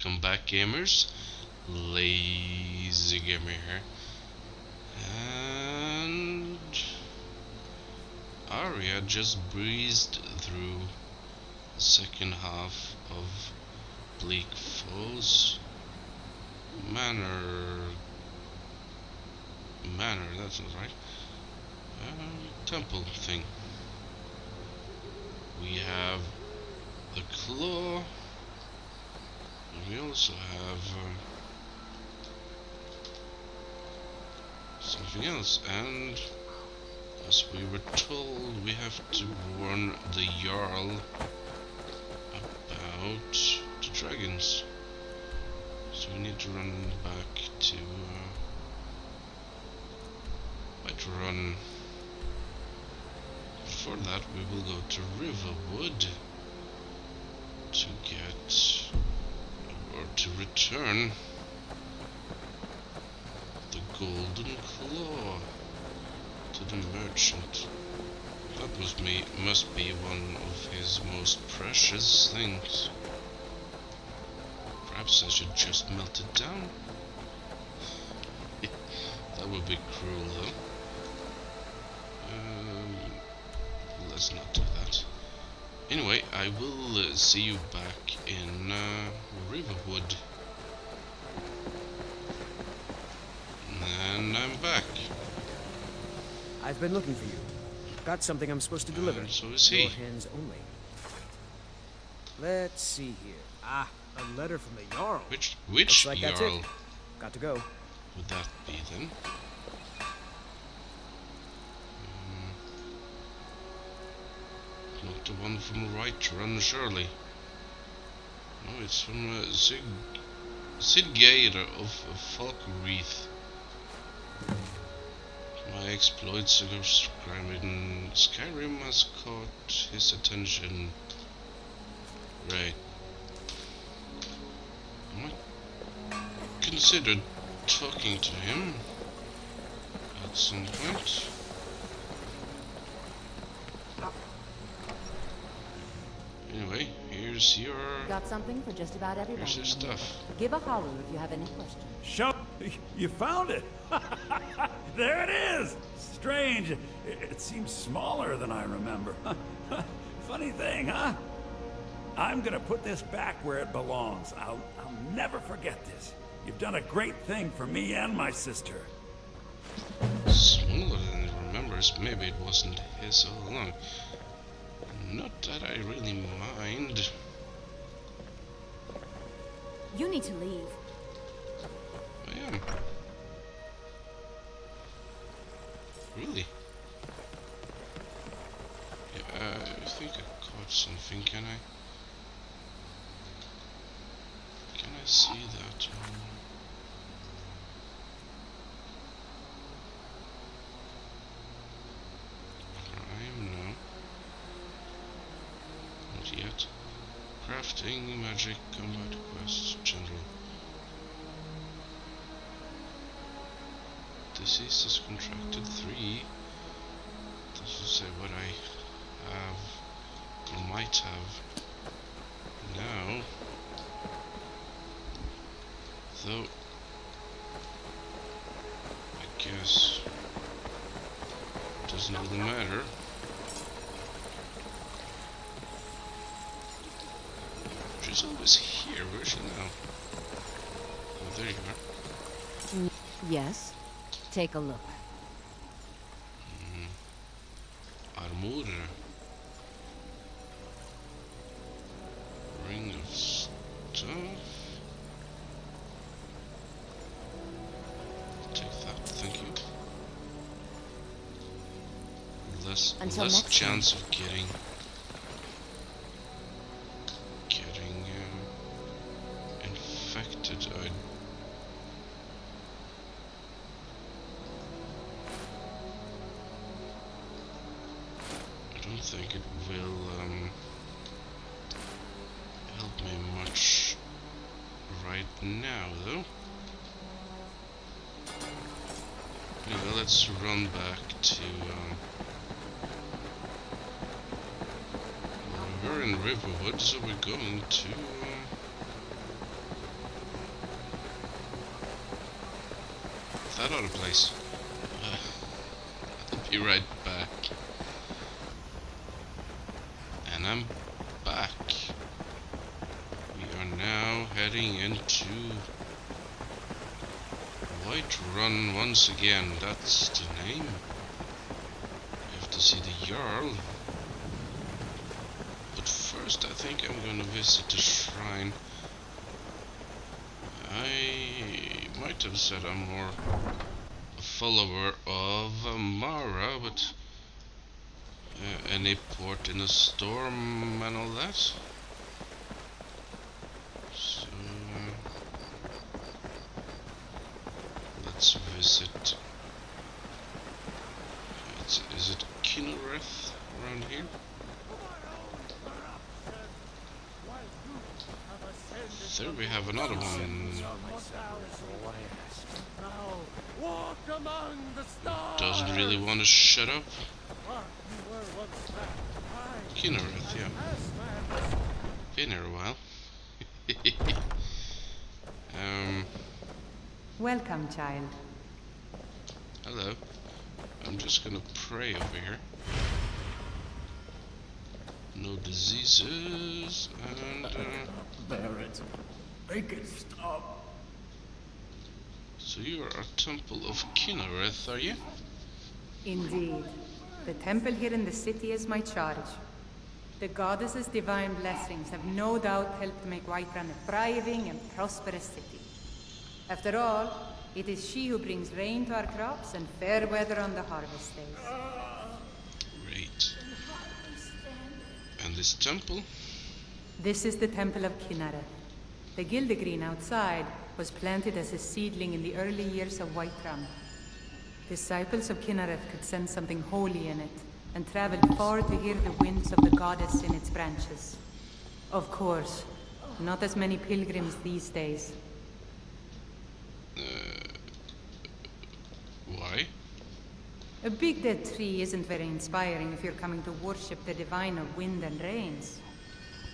Welcome back, gamers. Lazy Gamer here. And Arya just breezed through the second half of Bleak Falls Manor, that's not right. Temple thing. We have the claw. We also have something else, and as we were told, we have to warn the Jarl about the dragons. So we need to run back to Whiterun. For that, we will go to Riverwood to get, or to return, the golden claw to the merchant. That must be one of his most precious things. Perhaps I should just melt it down. That would be cruel, though. Let's not do that. Anyway, I will see you back in Riverwood. And I'm back. I've been looking for you. Got something I'm supposed to deliver. So is he. Your hands only. Let's see here. Ah, a letter from the Jarl. Which Looks like that's Jarl it. Got to go. would that be then? Not the one from Whiterun, surely. No, it's from Sidgeir of Falkreath. My exploits against Skyrim has caught his attention. Right. I might consider talking to him at some point. Anyway, here's your... Got something for just about everybody. Here's your stuff. Give a holler if you have any questions. Show, you found it. There it is. Strange. It seems smaller than I remember. Funny thing, huh? I'm gonna put this back where it belongs. I'll never forget this. You've done a great thing for me and my sister. Smaller than he remembers. Maybe it wasn't his all along. Not that I really mind. You need to leave. I am. Really? Yeah, I think I caught something. Can I see that? Prime? No. Not yet. Crafting, magic, combat quests, general. Disease is contracted 3. Doesn't say what I have or might have now. Though I guess it doesn't really matter. She's always here. Where's she now? Oh, there you are. Yes. Take a look. Armor. Ring of stuff. Take that, thank you. Until Less next chance of getting infected. I don't think it will help me much right now, though. Anyway, let's run back to we're in Riverwood, so we're going to that other place. I'll be right back. And I'm back. We are now heading into Whiterun once again. That's the name. We have to see the Jarl. But first I think I'm gonna visit the shrine. I might have said I'm more a follower of Mara, but any port in a storm and all that. So let's visit. Is it Kinnereth around here? There we have another one. Doesn't really want to shut up. Kinnereth, yeah. Been here a while. Welcome, child. Hello. I'm just gonna pray over here. No diseases and Bear it. Make it stop. so you are a temple of Kinnereth, are you? Indeed. The temple here in the city is my charge. The goddess's divine blessings have no doubt helped make Whiterun a thriving and prosperous city. After all, it is she who brings rain to our crops and fair weather on the harvest days. Great. And this temple? This is the Temple of Kinnereth. The Gildegreen outside was planted as a seedling in the early years of Whiterun. Disciples of Kinnereth could sense something holy in it, and traveled far to hear the winds of the goddess in its branches. Of course, not as many pilgrims these days. Why? A big dead tree isn't very inspiring if you're coming to worship the divine of wind and rains.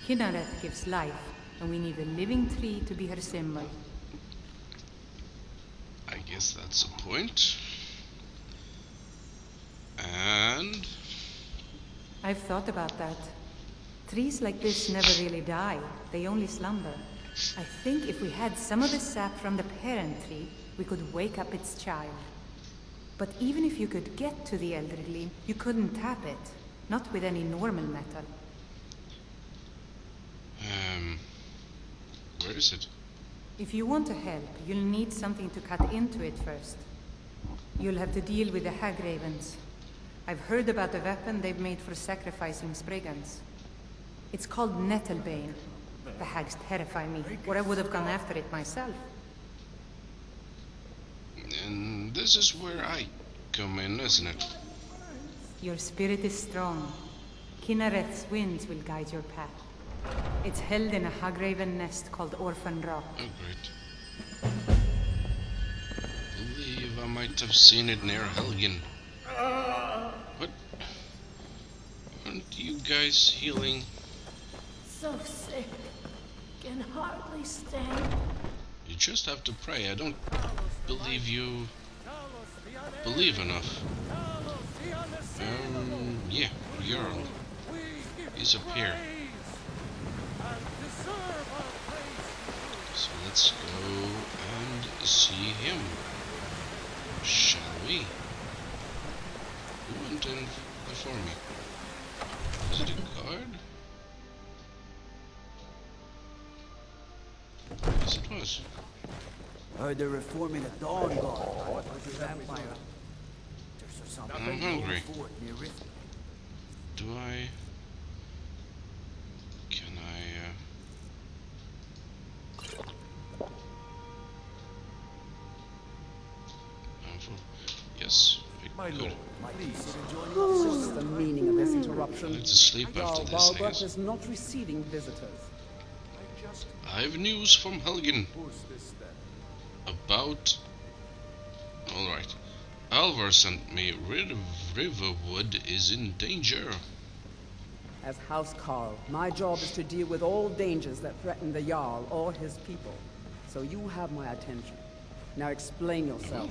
Kinnereth gives life, and we need a living tree to be her symbol. I guess that's a point. And I've thought about that. Trees like this never really die, they only slumber. I think if we had some of the sap from the parent tree, we could wake up its child. But even if you could get to the elderly, you couldn't tap it. Not with any normal metal. where is it? If you want to help, you'll need something to cut into it first. You'll have to deal with the hag ravens. I've heard about the weapon they've made for sacrificing Spriggans. It's called Nettlebane. The hags terrify me, or I would have gone after it myself. And this is where I come in, isn't it? Your spirit is strong. Kinnereth's winds will guide your path. It's held in a hagraven nest called Orphan Rock. Oh, great. Believe I might have seen it near Helgen. What? Aren't you guys healing? So sick. Can hardly stand. You just have to pray. I don't believe you believe enough. Yeah, Jarl. He's up here. So let's go and see him. Shall we? Who went in before me? Is it a guard? Yes, it was. Heard they're reforming the Dawn Guard. Vampire. I'm hungry. Do I... Can I, I'm full. Yes, I could. What's the meaning of this interruption? I need to sleep after this, I guess. is not receiving visitors. I have news from Helgen. About... Alright. Alvar sent me. Riverwood is in danger. As House Carl, my job is to deal with all dangers that threaten the Jarl or his people. So you have my attention. Now explain yourself.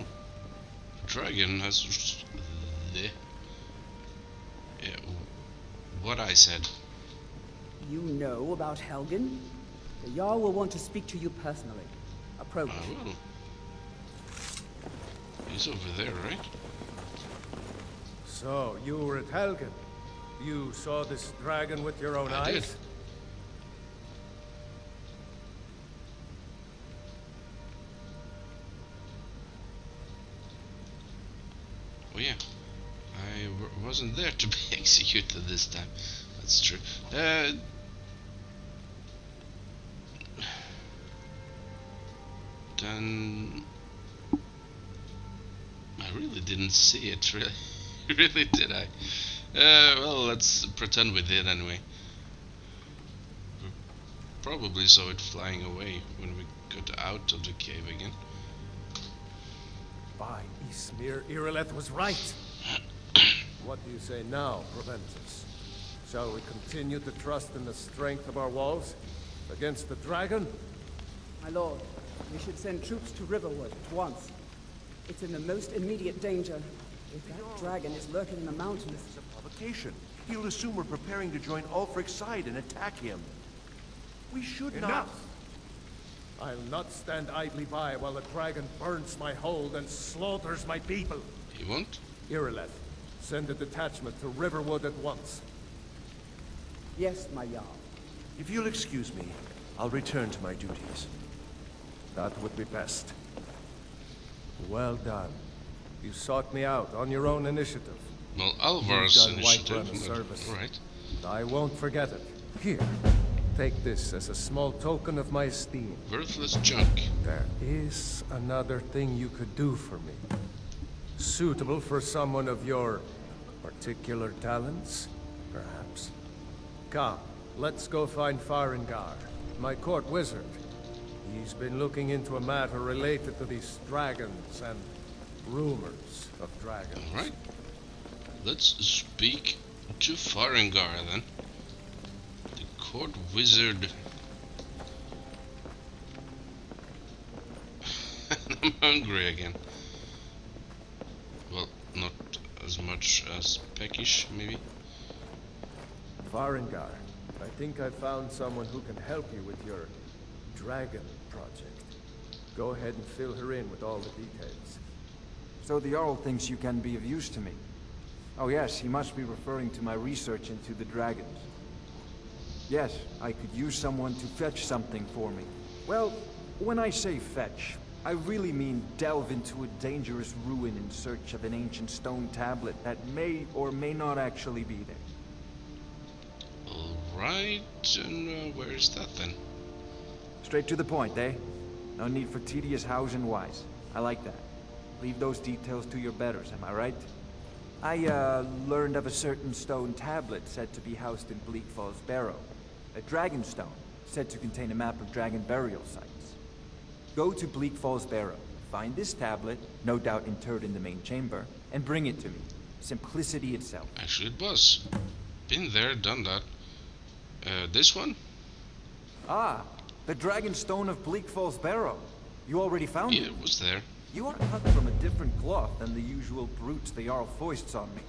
dragon has the what I said. You know about Helgen? The Jarl will want to speak to you personally. Approach. I will. He's over there, right? So, you were at Helgen. You saw this dragon with your own eyes? Did. Oh yeah, I wasn't there to be executed this time. That's true. Then I really didn't see it. Really, really did I? Well, let's pretend we did anyway. We probably saw it flying away when we got out of the cave again. By Ysmir, Irileth was right. What do you say now, Proventus? Shall we continue to trust in the strength of our walls against the dragon? My lord, we should send troops to Riverwood at once. It's in the most immediate danger. If that dragon is lurking in the mountains... This is a provocation. He'll assume we're preparing to join Ulfric's side and attack him. We should not... Enough! I'll not stand idly by while the dragon burns my hold and slaughters my people. You won't? Irileth, send a detachment to Riverwood at once. Yes, my Jarl. If you'll excuse me, I'll return to my duties. That would be best. Well done. You sought me out on your own initiative. Well, You've Alvar's done initiative. Whiterun a service. Right. And I won't forget it. Here, take this as a small token of my esteem. Worthless junk. There is another thing you could do for me. Suitable for someone of your particular talents, perhaps. Come, let's go find Farengar, my court wizard. He's been looking into a matter related to these dragons and rumors of dragons. Alright. Let's speak to Farengar then. The court wizard. I'm hungry again. Well, not as much as peckish, maybe. Farengar, I think I found someone who can help you with your dragon project. Go ahead and fill her in with all the details. So the Jarl thinks you can be of use to me. Oh yes, he must be referring to my research into the dragons. Yes, I could use someone to fetch something for me. Well, when I say fetch, I really mean delve into a dangerous ruin in search of an ancient stone tablet that may or may not actually be there. Alright, and where is that then? Straight to the point, eh? No need for tedious hows and whys. I like that. Leave those details to your betters, am I right? I, learned of a certain stone tablet said to be housed in Bleak Falls Barrow. A dragon stone, said to contain a map of dragon burial sites. Go to Bleak Falls Barrow, find this tablet, no doubt interred in the main chamber, and bring it to me. Simplicity itself. Actually, it was. Been there, done that. This one? Ah, the dragon stone of Bleak Falls Barrow. You already found it? Yeah, it was there. You are cut from a different cloth than the usual brutes the Jarl foists on me.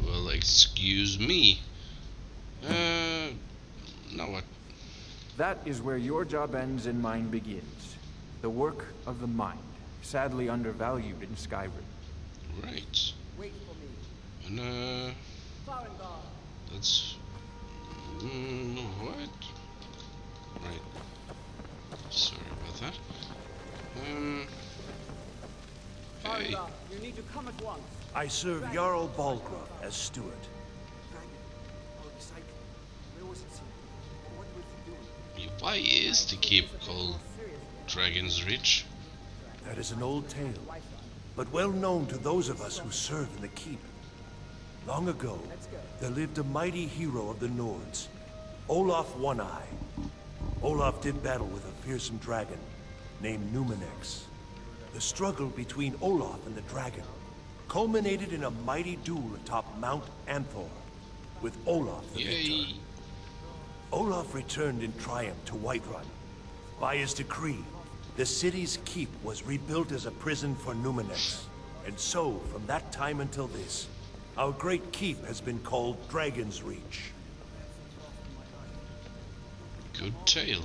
Well, excuse me. Now what? That is where your job ends and mine begins. The work of the mind, sadly undervalued in Skyrim. Right. Wait for me. And, Farengar. that's... what? Right. Sorry about that. Hey. Farengar, you need to come at once. I serve Jarl Balgruuf as steward. Why is to keep cold dragons rich? That is an old tale, but well known to those of us who serve in the keep. Long ago, there lived a mighty hero of the Nords, Olaf One-Eye. Olaf did battle with a fearsome dragon named Numenex. The struggle between Olaf and the dragon culminated in a mighty duel atop Mount Anthor, with Olaf the victor. Olaf returned in triumph to Whiterun. By his decree, the city's keep was rebuilt as a prison for Numenex. And so, from that time until this, our great keep has been called Dragon's Reach. Good tale.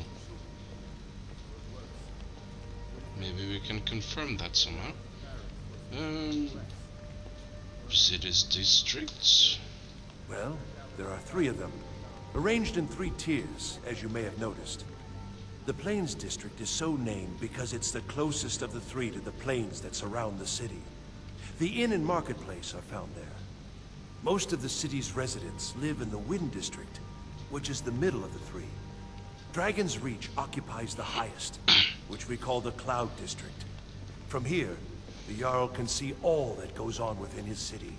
Maybe we can confirm that somehow. Cities, districts. Well, there are 3 of them, arranged in 3 tiers, as you may have noticed. The Plains District is so named because it's the closest of the 3 to the plains that surround the city. The inn and marketplace are found there. Most of the city's residents live in the Wind District, which is the middle of the 3. Dragon's Reach occupies the highest, which we call the Cloud District. From here, the Jarl can see all that goes on within his city.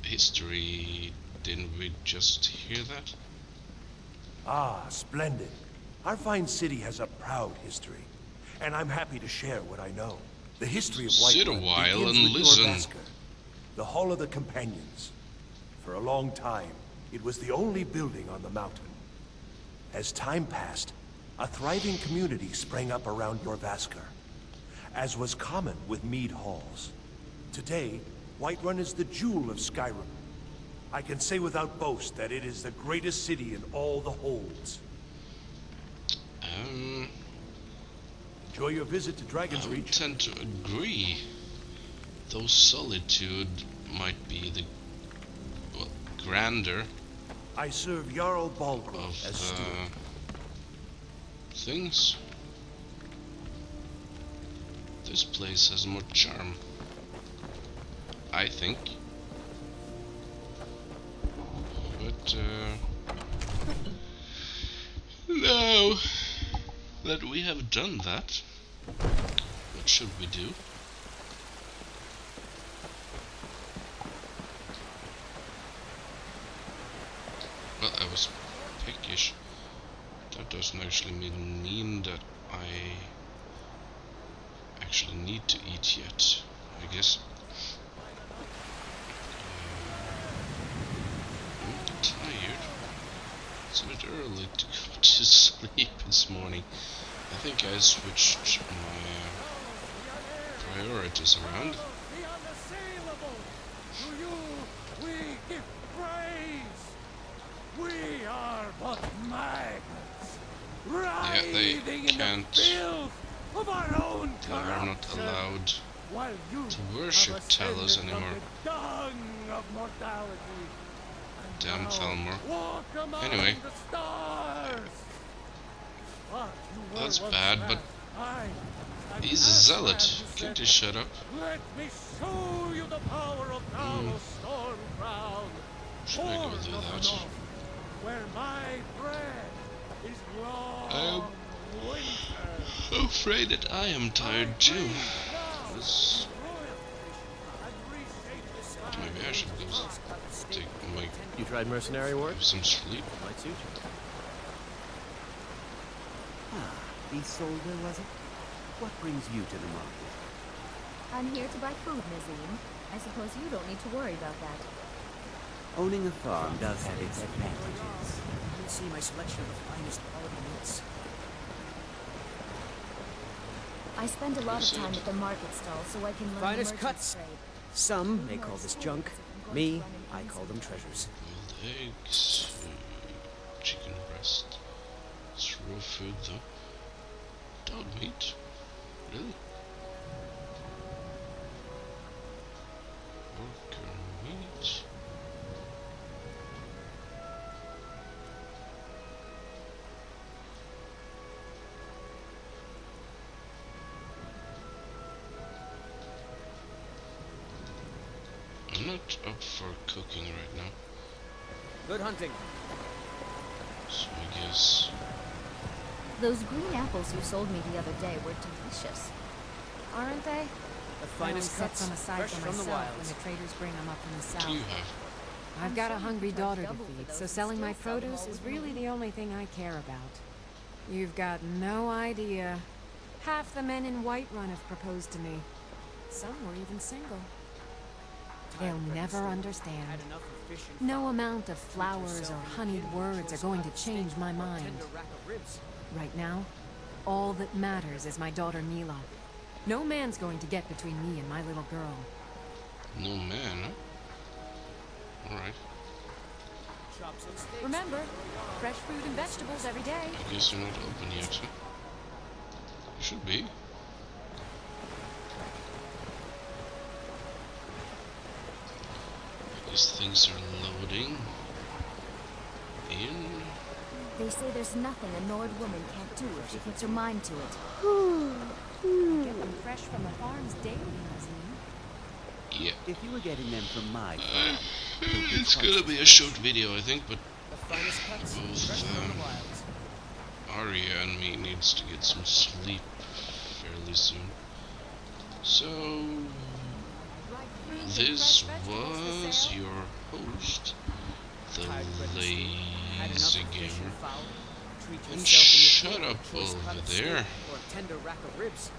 History, didn't we just hear that? Ah, splendid. Our fine city has a proud history, and I'm happy to share what I know. The history of Sit a Whiterun while begins and with listen. Jorvaskr, the Hall of the Companions. For a long time, it was the only building on the mountain. As time passed, a thriving community sprang up around Jorvaskr, as was common with mead halls. Today, Whiterun is the jewel of Skyrim. I can say without boast that it is the greatest city in all the holds. Enjoy your visit to Dragon's I would Reach. tend to agree. Though Solitude might be the grander I serve Jarl Balgruuf of as steward. things. This place has more charm, I think. But now that we have done that, what should we do? Well, I was peckish. That doesn't actually mean that I actually need to eat yet, I guess. I'm tired. It's a bit early to go to sleep this morning. I think I switched my priorities around. To you we give praise. We are but maggots, writhing in the filth of our own They are not corruption, allowed while you to worship have Talos ascended anymore. from the dung of mortality. And Damn now Thalmor. walk among Anyway. the stars. What you were That's once bad, but I'm he's a as zealot. glad to Can't say, you shut up? let me show you the power of Talos Storm Crown. Should I go do that? Where my bread is long I'm winter. afraid that I am tired too. This- Maybe I should go take my You tried mercenary work? some sleep. Might suit you. Ah, Isolde, was it? What brings you to the market? I'm here to buy food, Nazim. I suppose you don't need to worry about that. Owning a farm does have its advantages. You see my selection of the finest quality meats. I spend a lot of time at the market stall so I can learn Finest the cuts. merchant's trade. Some may call this junk. Me, I call them treasures. Boiled eggs, chicken breast. It's raw food though. Dog meat? Really? Worker meat? I'm not up for cooking right now, Good hunting. so I guess Those green apples you sold me the other day were delicious. Aren't they? The I always finest set cuts, some aside fresh for from the myself when wilds. the traders bring them up from the what do you south. have? I've got a hungry charge daughter to double for feed, those so and selling my still sell them produce all is with really me. the only thing I care about. You've got no idea. Half the men in Whiterun have proposed to me. Some were even single. They'll never understand. Had enough of fish and No amount of flowers or honeyed words are going to change my mind. tender rack of ribs. Right now, all that matters is my daughter Mila. No man's going to get between me and my little girl. No man, huh? Alright. Remember, fresh fruit and vegetables every day. I guess you're not open yet, huh? You should be. These things are loading in. They say there's nothing a Nord woman can't do if she puts her mind to it. Get them fresh from the farms daily, Nazeem. Yeah. If you were getting them from my farm, It's gonna be a short video, I think, but the finest cuts, fresh both from the wilds. Arya and me needs to get some sleep fairly soon. So this was your host, the Lazy Gamer. And shut up over there. Or a tender rack of ribs.